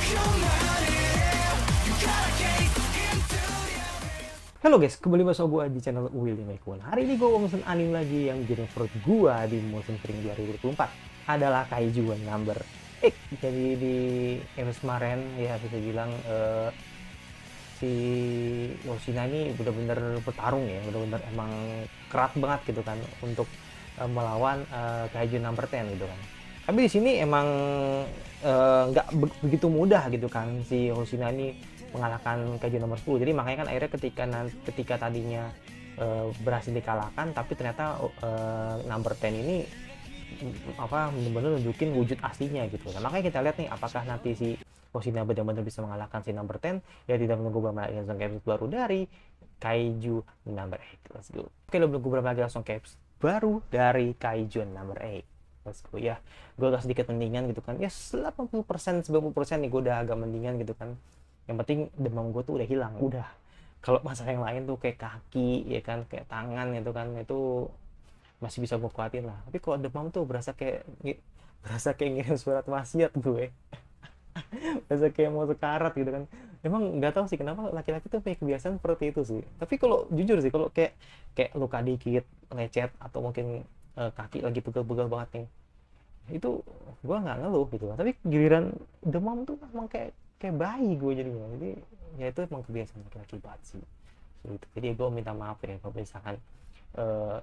Halo guys, kembali bersama gue di channel Willy Mekun. Hari ini gue mau mesen anime lagi yang jadi favorit gue di musim spring 2024 adalah Kaiju Number 8. Jadi di episode kemarin ya bisa bilang si Yoshina ini benar-benar bertarung ya, benar-benar emang keras banget gitu kan untuk melawan Kaiju Number 10 gitu kan. Tapi di sini emang nggak begitu mudah gitu kan si Yoshina ini mengalahkan Kaiju nomor 10. Jadi makanya kan akhirnya ketika tadinya berhasil dikalahkan, tapi ternyata number 10 ini benar-benar nunjukin wujud aslinya gitu. Nah, makanya kita lihat nih apakah nanti si Hoshina benar-benar bisa mengalahkan si number 10 ya, tidak menunggu beberapa lagi langsung caps baru dari Kaiju number 8. Let's go. Oke, lo menunggu beberapa lagi langsung caps baru dari Kaiju number 8. Let's go ya. Gue agak sedikit mendingan gitu kan. Ya 80% 90% nih gue udah agak mendingan gitu kan. Yang penting demam gue tuh udah hilang, udah. Kalau masalah yang lain tuh kayak kaki ya kan, kayak tangan gitu kan, itu masih bisa gue kuatin lah. Tapi kalau demam tuh berasa kayak ngirim surat wasiat gue. Berasa kayak mau sekarat gitu kan. Emang nggak tahu sih kenapa laki-laki tuh punya kebiasaan seperti itu sih. Tapi kalau jujur sih, kalau kayak kayak luka dikit, lecet, atau mungkin kaki lagi pegel-pegel banget nih, itu gue nggak ngeluh gitu kan. Tapi giliran demam tuh emang kayak kayak bayi gue jadinya. Jadi ya itu emang kebiasaan laki-laki banget sih gitu. Jadi gue minta maaf ya kalau misalkan eh,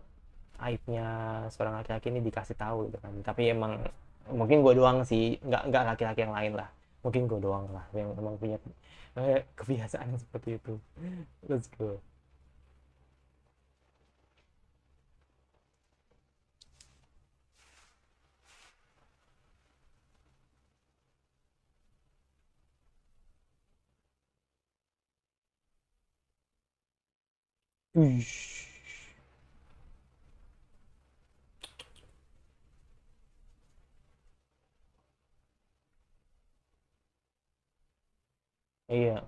aibnya seorang laki-laki ini dikasih tahu gitu kan. Tapi emang mungkin gue doang sih, nggak laki-laki yang lain lah, mungkin gue doang lah yang emang punya kebiasaan yang seperti itu. Let's go. Uish. Iya.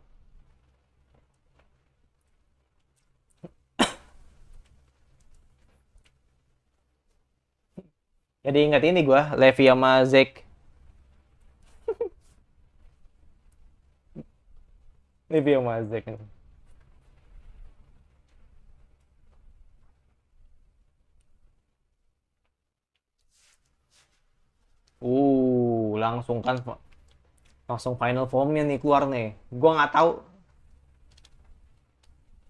Jadi ingat ini gue, Levi sama Zack. Levi sama Zack. Langsung kan, langsung final formnya nih keluar nih. Gua nggak tahu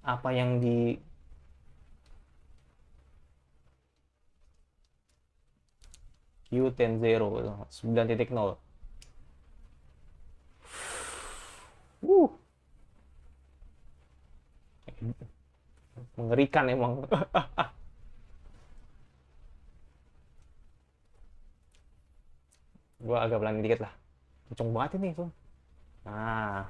apa yang di Q10 9.0. Uh, Mengerikan emang. Gua agak berani dikit lah. Kenceng banget ini tuh. Nah,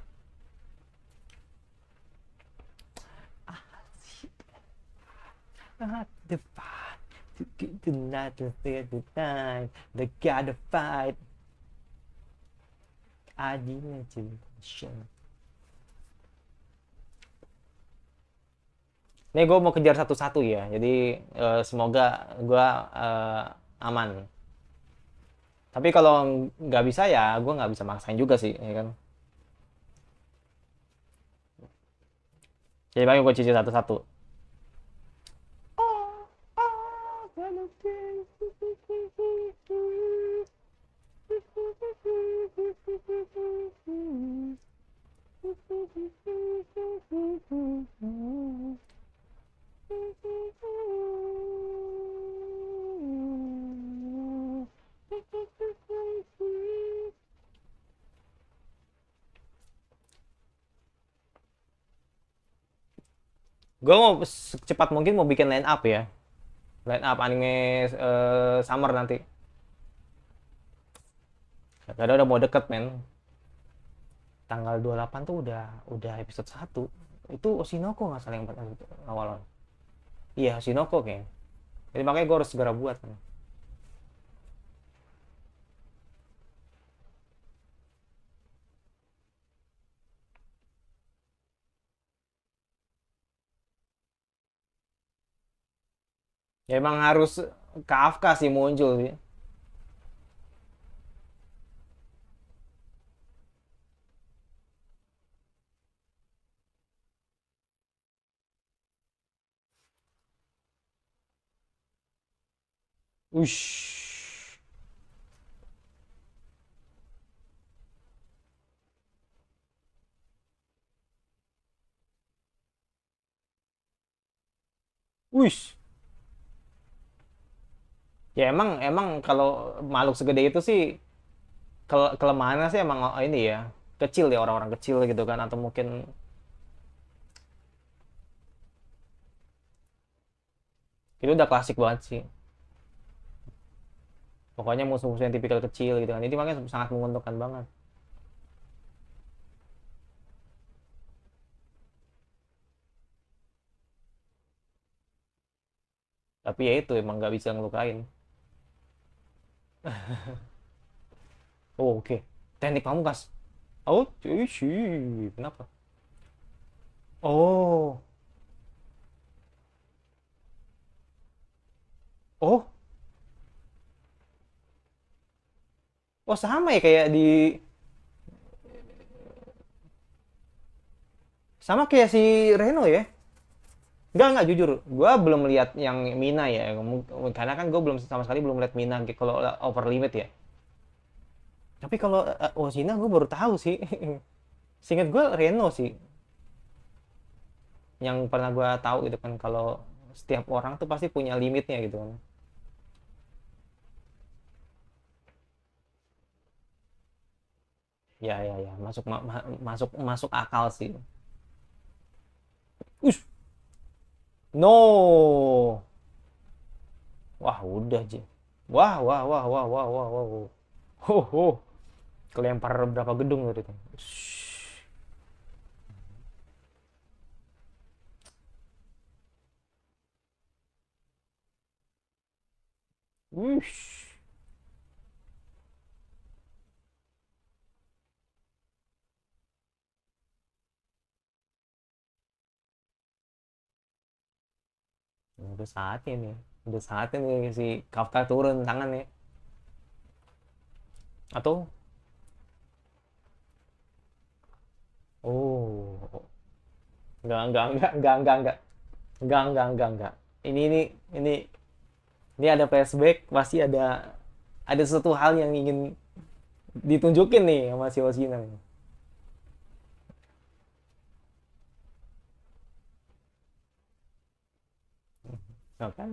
not the fight, to get the night to fear the time, the gotta fight. Imagination. Ini gue mau kejar satu-satu ya. Jadi semoga gue aman. Tapi kalau nggak bisa ya gue nggak bisa maksain juga sih, ya kan. Jadi paling gue cicil satu-satu. Gue mau secepat mungkin mau bikin line up ya. Line up anime summer nanti. Karena udah mau deket men. Tanggal 28 tuh udah episode 1. Itu Oshinoko nggak salah yang awal. Iya, Oshinoko kayaknya. Jadi makanya gue harus segera buat kan. Ya emang harus Kafka sih muncul sih. Ush. Ush. Ya emang emang kalau makhluk segede itu sih kelemahannya sih emang ini ya, kecil ya, orang-orang kecil gitu kan, atau mungkin itu udah klasik banget sih. Pokoknya musuh-musuh yang tipikal kecil gitu kan. Ini makanya sangat menguntungkan banget. Tapi ya itu emang nggak bisa ngelukain. Oh, oke. Teknik pamungkas. Oh, sih. Kenapa? Oh. Oh. Oh, sama ya kayak di sama kayak si Reno ya. Enggak jujur. Gua belum lihat yang Mina ya. Karena kan gue belum sama sekali belum lihat Mina kalau over limit ya. Tapi kalau Ozina gue baru tahu sih. Seingat gue Reno sih yang pernah gue tahu gitu kan, kalau setiap orang tuh pasti punya limitnya gitu kan. Ya ya ya, masuk akal sih. Ush, no. Wah, udah Ji. Wah, wah, wah, wah, wah, wah, wah, wah. Ho, ho. Kelempar berapa gedung tadi tuh. Ush. Ush. Udah saatnya nih. Udah saatnya nih si Kafka turun tangan nih. Atau oh, enggak. Enggak. Ini ini ada flashback, pasti ada sesuatu hal yang ingin ditunjukin nih sama si Osina nih. Nah kan,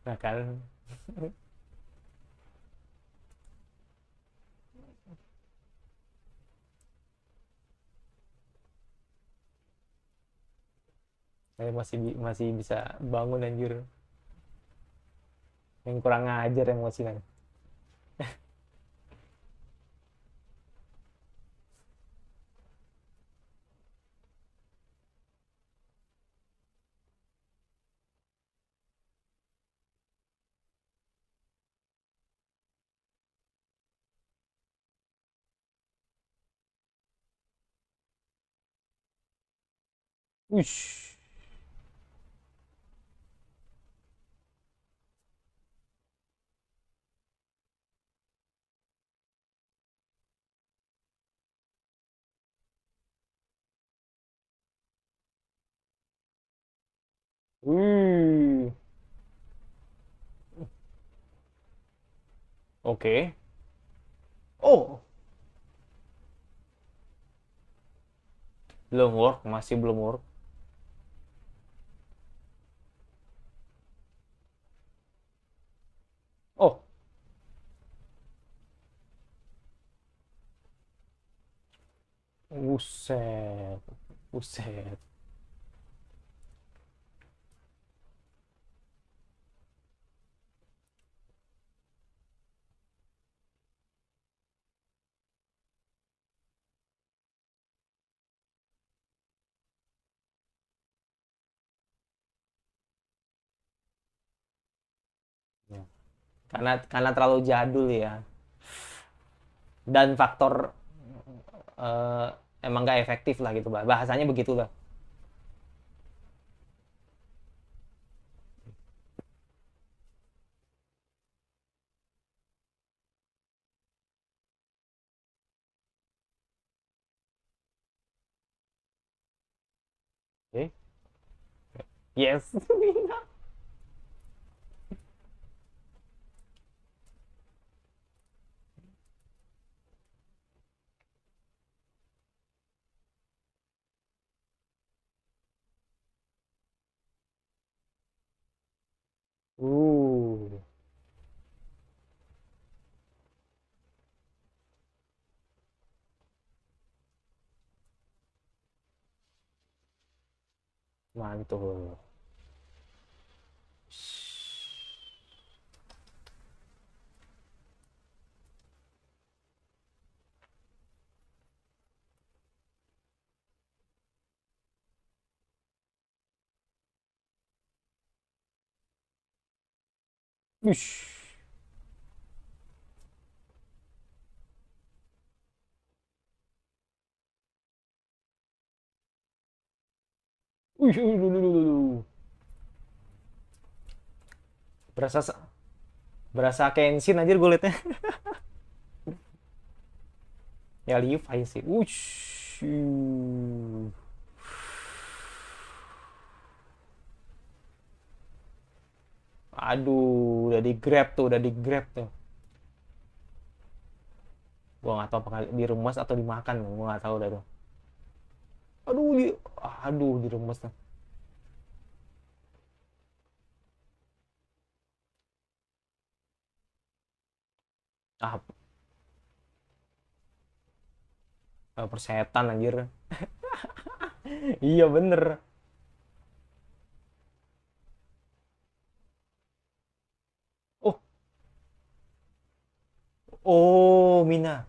nah kan, saya masih bisa bangun anjir. Yang kurang ajar yang Osina. Ush. Wih. Oke. Oh, belum work, masih belum work. Oh, buset. Buset. Ya. Karena terlalu jadul ya. Dan faktor eh, emang gak efektif lah gitu, bahasanya begitulah. Oke. Yes. Uh. Mantul. Ush. Ush, berasa berasa Kenshin anjir gue liatnya. Ya Levi sih. Ush. Aduh, udah di grab tuh, udah di grab tuh. Gua nggak tahu apakah diremes atau dimakan, gua nggak tahu dah tuh. Aduh, aduh diremes tuh. Ah, persetan anjir. Iya bener. Oh, oh Mina.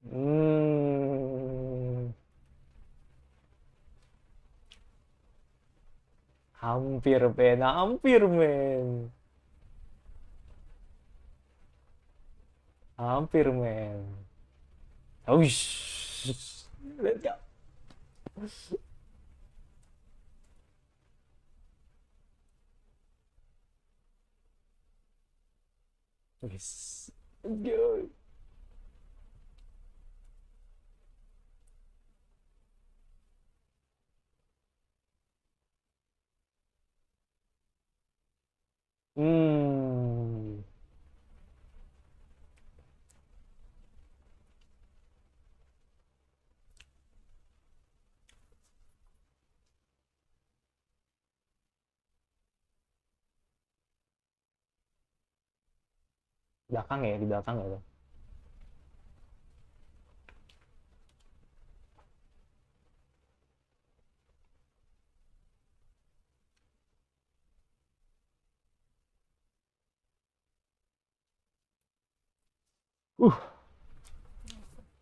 Hmm, hampir men, hampir men, hampir men. Wish. Let's go. Wish. Let's go. Hmm, belakang ya, di belakang ya tuh.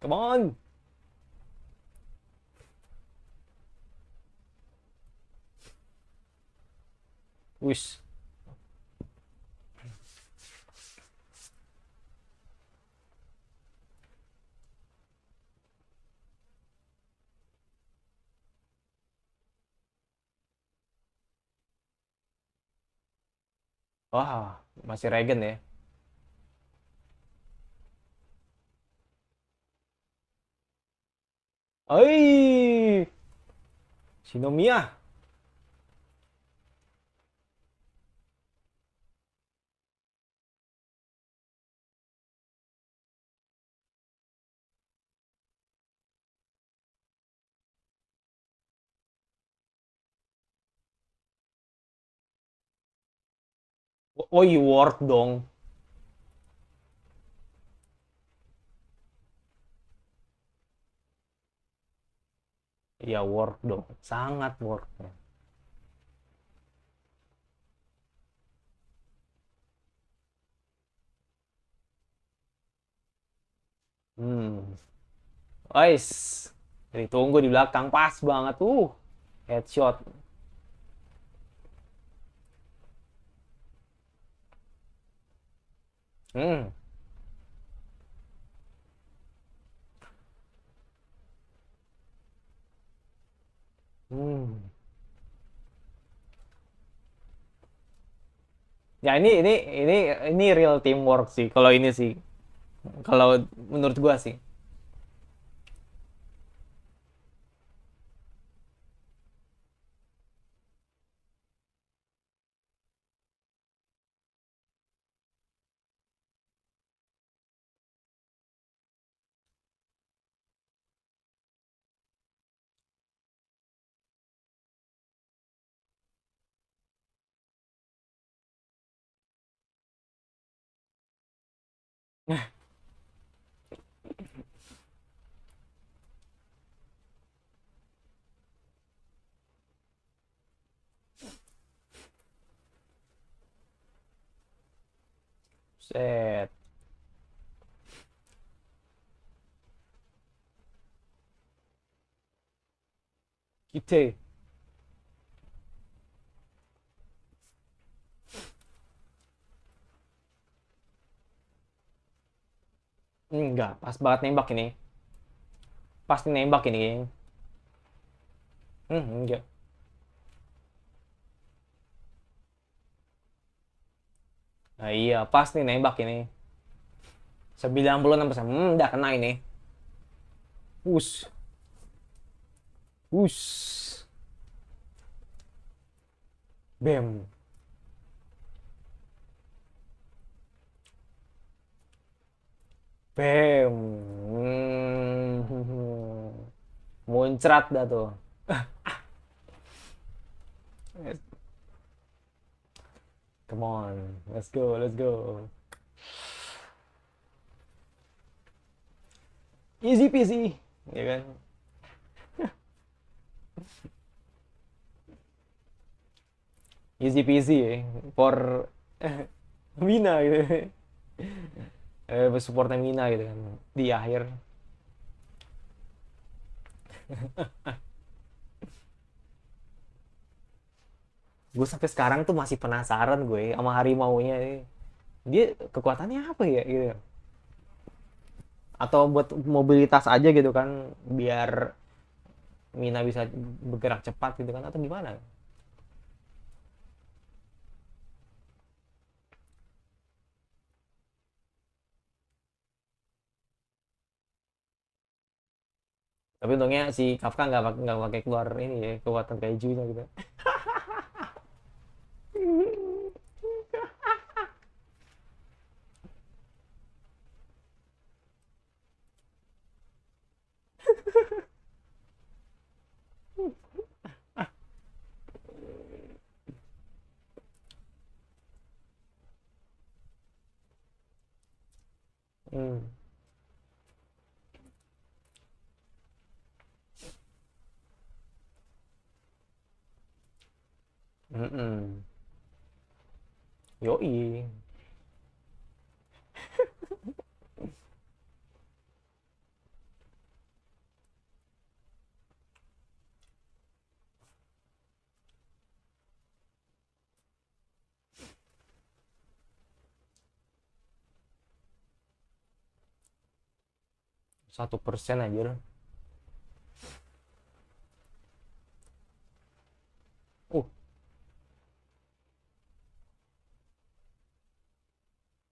Come on. Wish. Wah, masih regen ya. Oi, Shinomiya. Oh, work dong. Iya, work dong. Sangat work. Hmm. Guys, ditunggu di belakang pas banget tuh. Headshot. Hmm. Hmm. Ya ini real teamwork sih. Kalau ini sih, kalau menurut gua sih. Set. Kita. Enggak, pas banget nembak ini. Pasti nembak ini. Enggak. Nah iya, pas nih nembak ini. 96%. Udah kena ini. Us. Us. Bam. Bam. Muncrat dah tuh. Come on. Let's go, let's go. Easy peasy. Ya kan? Easy peasy ya. For Mina gitu. Supportnya Mina gitu kan. Di akhir. Gue sampai sekarang tuh masih penasaran gue sama harimaunya. Dia kekuatannya apa ya gitu. Atau buat mobilitas aja gitu kan. Biar Mina bisa bergerak cepat gitu kan. Atau gimana? Tapi untungnya si Kafka nggak pakai keluar ini ya kekuatan kaijunya gitu. Hmm. Mm-mm. Yoi. 1% aja.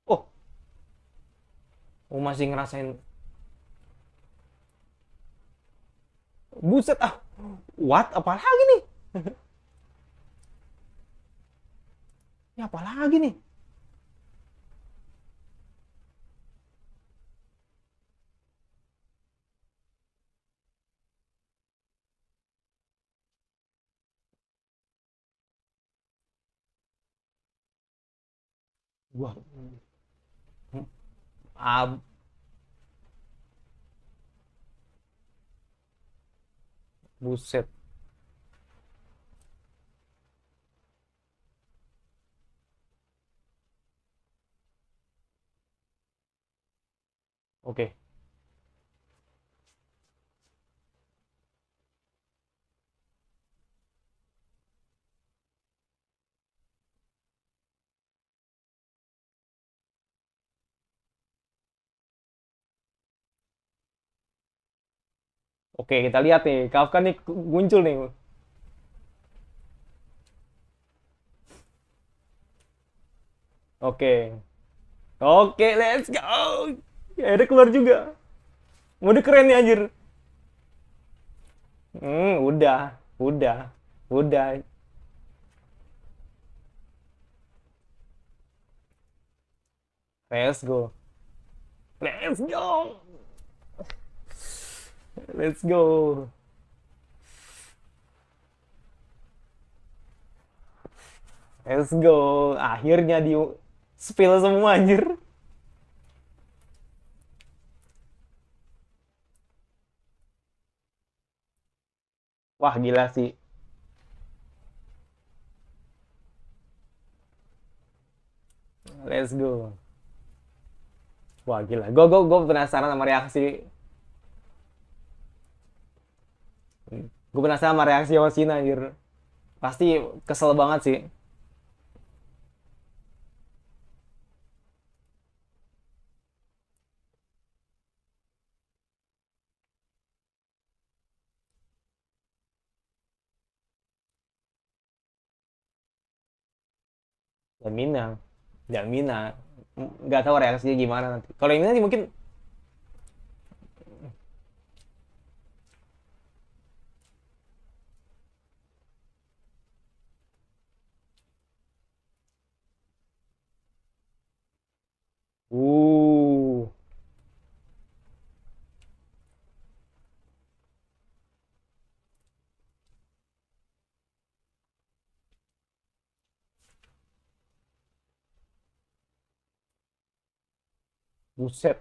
Uh, oh, masih ngerasain. Buset ah. What? Apalagi nih? Ya apalagi nih? Wah, ah, buset. Oke, oke kita lihat nih. Kafka nih muncul nih. Oke, oke, let's go. Ya, ada keluar juga. Mode keren nih anjir. Udah. Let's go. Let's go. Let's go. Let's go. Akhirnya di spill semua anjir. Wah, gila sih. Let's go. Wah gila, gue penasaran sama reaksi, gue penasaran sama reaksi Hoshino anjir. Pasti kesel banget sih. Dan Mina, dan Mina nggak tahu reaksinya gimana nanti. Kalau yang ini mungkin, uh, buset,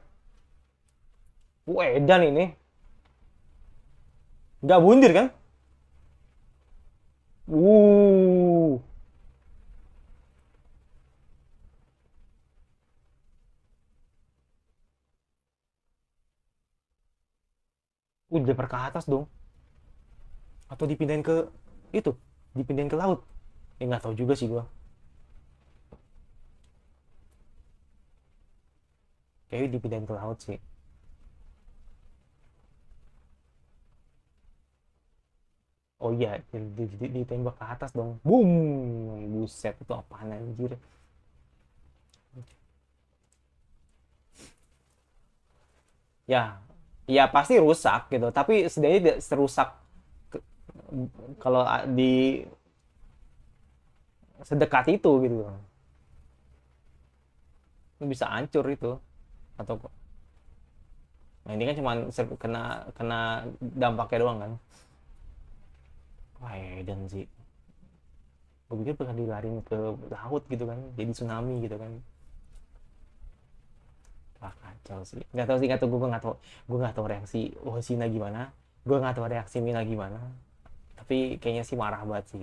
edan ini, nggak bundir kan? Uh, udah ke atas dong. Atau dipindahin ke itu, dipindahin ke laut. Nggak tahu juga sih gua. Kayaknya dipindahin ke laut sih. Oh iya, ditembak ke atas dong. Boom, buset itu apaan anjir? Ya, ya pasti rusak gitu. Tapi setidaknya tidak serusak kalau di sedekat itu gitu. Bisa hancur itu. Atau nah ini kan cuma kena kena dampaknya doang kan. Wah, dan sih. Gue pikir bakal dilarin ke laut gitu kan. Jadi tsunami gitu kan. Wah, kacau sih. Nggak tahu sih, nggak tahu, gue nggak tahu reaksi Hoshina gimana. Gue nggak tahu reaksi Mina gimana. Tapi kayaknya sih marah banget sih.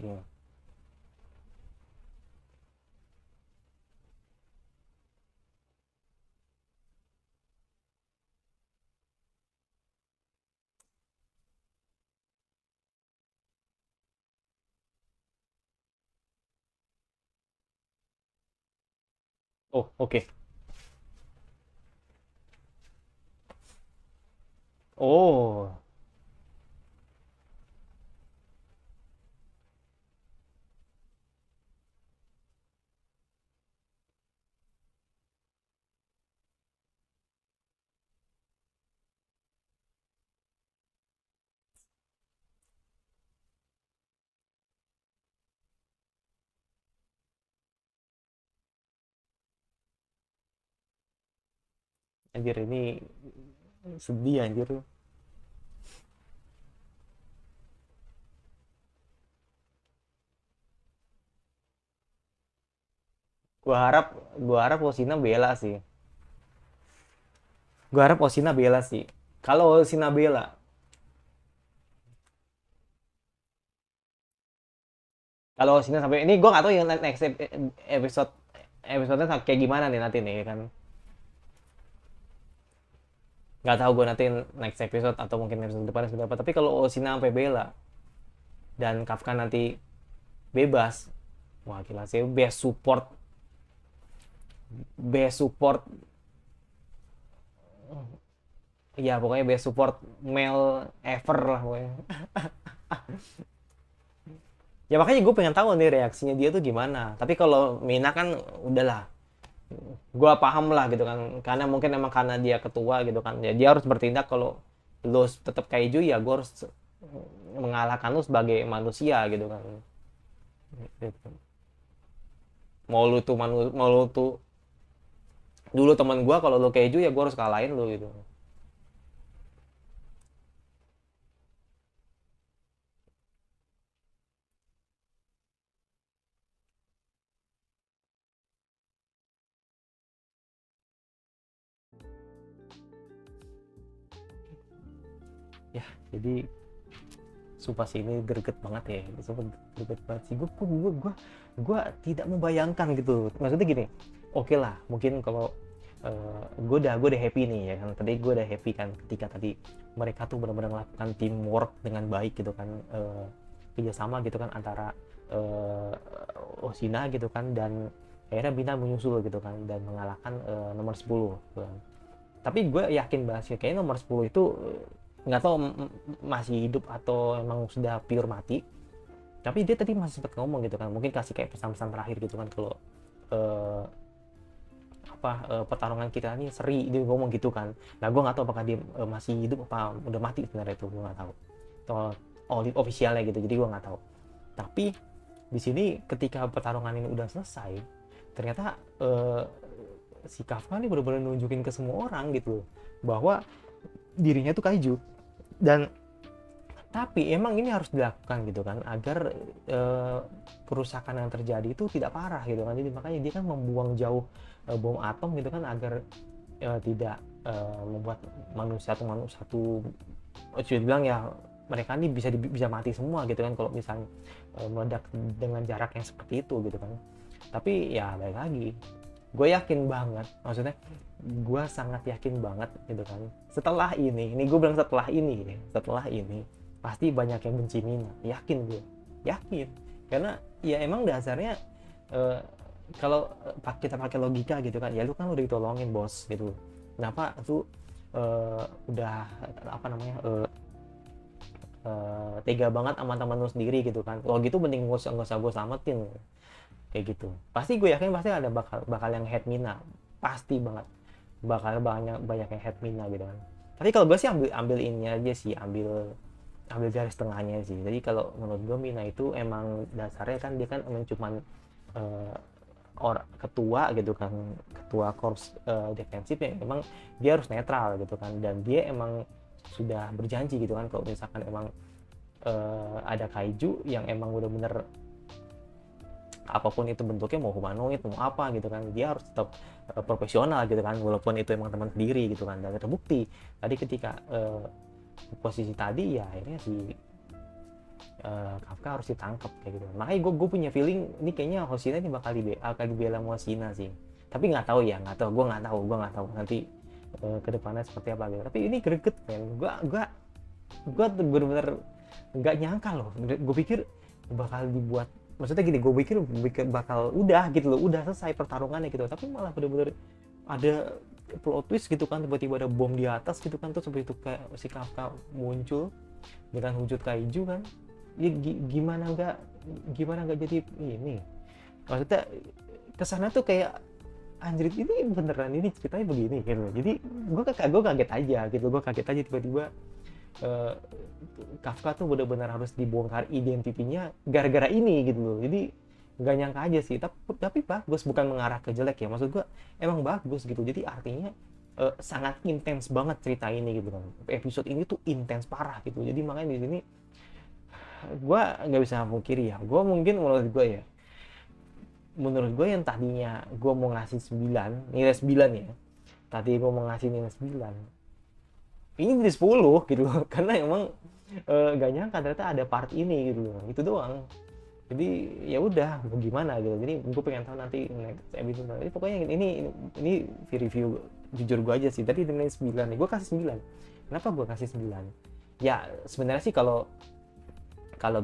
Oh, oke. Oh, anjir ini sedih anjir. Gua harap gua harap Osina bela sih. Gua harap Osina bela sih. Kalau Osina bela, kalau Osina sampai ini gua nggak tahu yang next episode episode kayak gimana nih nanti nih kan. Nggak tahu gue nanti next episode atau mungkin episode depan seperti apa. Tapi kalau Osina sampai bela dan Kafka nanti bebas, wah gila sih, best support, ya pokoknya best support male ever lah pokoknya. Ya makanya gue pengen tahu nih reaksinya dia tuh gimana. Tapi kalau Mina kan udahlah, gue paham lah gitu kan, karena mungkin emang karena dia ketua gitu kan, ya dia harus bertindak. Kalau lu tetap kaiju ya gue harus mengalahkan lu sebagai manusia gitu kan. Gitu. Mau lu tuh dulu teman gue, kalau lu keju ya gue harus kalahin lu gitu. Ya jadi sumpah sih ini greget banget ya, sumpah greget banget sih. Gue tidak membayangkan gitu, maksudnya gini, oke lah mungkin kalau gue udah happy nih ya kan. Tadi gue udah happy kan ketika tadi mereka tuh benar-benar melakukan teamwork dengan baik gitu kan, kerjasama gitu kan antara Oshina gitu kan, dan akhirnya Bina menyusul gitu kan dan mengalahkan nomor 10 gitu kan. Tapi gue yakin banget sih kayaknya nomor 10 itu nggak tahu masih hidup atau emang sudah pure mati. Tapi dia tadi masih sempat ngomong gitu kan, mungkin kasih kayak pesan-pesan terakhir gitu kan, kalau pertarungan kita ini seri, dia ngomong gitu kan. Nah gue nggak tahu apakah dia masih hidup apa udah mati sebenarnya, itu gue nggak tahu. Atau officialnya gitu, jadi gue nggak tahu. Tapi di sini ketika pertarungan ini udah selesai, ternyata si Kafka ini benar-benar nunjukin ke semua orang gitu bahwa dirinya tuh kaiju. Dan tapi emang ini harus dilakukan gitu kan agar kerusakan yang terjadi itu tidak parah gitu kan. Jadi makanya dia kan membuang jauh bom atom gitu kan agar tidak membuat manusia sudah bilang ya, mereka ini bisa mati semua gitu kan kalau misalnya meledak dengan jarak yang seperti itu gitu kan. Tapi ya balik lagi, gue yakin banget, maksudnya gue sangat yakin banget gitu kan, setelah ini gue bilang setelah ini pasti banyak yang benci Mina, yakin karena ya emang dasarnya kalau kita pakai logika gitu kan, ya lu kan udah ditolongin bos gitu, kenapa tuh udah tega banget sama teman lu sendiri gitu kan, kalau gitu mending nggak usah gue selamatin kayak gitu. Pasti gue yakin pasti ada bakal yang hate Mina, pasti banget bakal banyak yang hate Mina gitu kan. Tapi kalau gue sih ambil ini aja sih, ambil garis tengahnya sih. Jadi kalau menurut gue Mina itu emang dasarnya kan dia kan emang cuman ketua gitu kan, ketua korps defensif ya, emang dia harus netral gitu kan, dan dia emang sudah berjanji gitu kan kalau misalkan emang ada kaiju yang emang bener-bener apapun itu bentuknya, mau humanoid mau apa gitu kan, dia harus tetap profesional gitu kan, walaupun itu emang teman sendiri gitu kan. Dan terbukti tadi ketika posisi tadi ya akhirnya si Kafka harus ditangkap kayak gitu. Makanya gue punya feeling ini kayaknya Hoshina ini bakal dibela sama Hoshina sih. Tapi nggak tahu gue nggak tahu nanti kedepannya seperti apa gitu. Tapi ini greget men, gue bener-bener nggak nyangka loh. Gue pikir bakal dibuat, maksudnya gini, gue pikir bakal udah gitu loh, udah selesai pertarungannya gitu, tapi malah bener-bener ada plot twist gitu kan, tiba-tiba ada bom di atas gitu kan, terus seperti itu kayak si Kafka muncul dengan wujud kaiju kan. Ya gimana nggak jadi ini, maksudnya kesana tuh kayak anjir, ini beneran ini ceritanya begini gitu. Jadi gue kaget aja gitu, tiba-tiba Kafka tuh benar-benar harus dibongkar identitinya gara-gara ini gitu loh. Jadi nggak nyangka aja sih, tapi bagus, bukan mengarah ke jelek ya, maksud gue emang bagus gitu. Jadi artinya sangat intens banget cerita ini gitu kan, episode ini tuh intens parah gitu. Jadi makanya di sini gue nggak bisa mungkiri ya, menurut gue yang tadinya gue mau ngasih 9, nilai 9 ya, tadi gue mau ngasih nilai 9, ini jadi 10 gitu loh, karena emang gak nyangka ternyata ada part ini gitu loh, itu doang. Jadi ya udah mau gimana gitu. Jadi gue pengen tahu nanti next episode. Jadi pokoknya ini review jujur gue aja sih, tadi nilai 9 nih, gue kasih 9. Kenapa gue kasih 9? Ya sebenarnya sih kalau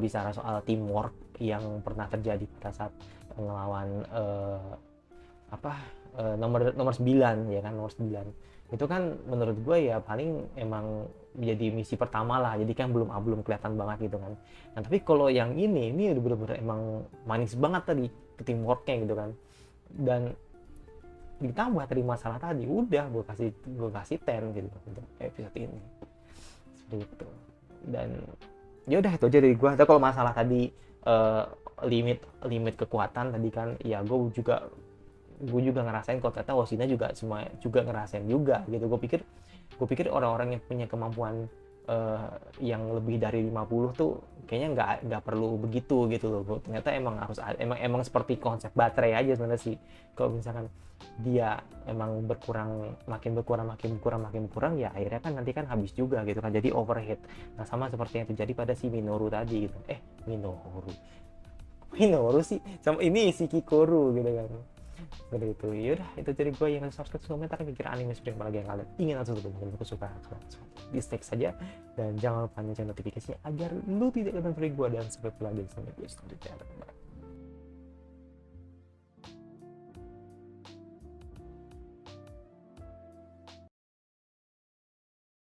bicara soal teamwork yang pernah terjadi pada saat ngelawan nomor 9 ya kan, nomor 9 itu kan menurut gue ya paling emang jadi misi pertama lah, jadi kan belum kelihatan banget gitu kan. Nah tapi kalau yang ini udah bener-bener emang manis banget tadi teamworknya gitu kan, dan ditambah tadi masalah tadi, udah gue kasih 10 gitu untuk episode ini seperti itu. Dan ya udah itu aja dari gue. Tapi kalau masalah tadi limit kekuatan tadi kan, ya gue juga ngerasain kok, ternyata Hoshina juga ngerasain juga gitu. Gue pikir orang-orang yang punya kemampuan yang lebih dari 50 tuh kayaknya nggak perlu begitu gitu loh. Ternyata emang seperti konsep baterai aja sebenarnya sih. Kalau misalkan dia emang makin berkurang ya akhirnya kan nanti kan habis juga gitu kan, jadi overheat. Nah sama seperti yang terjadi pada si Minoru tadi gitu. Minoru sih sama ini si Kikoru gitu kan. Seperti itu. Yaudah, itu dari gue. Yang subscribe, komentar, mikir anime seperti apa lagi yang kalian ingin langsung untuk aku suka, dislike saja, dan jangan lupa nyalain notifikasinya agar lu tidak ketinggalan video gue. Dan sampai jumpa lagi, sampai gue selanjutnya.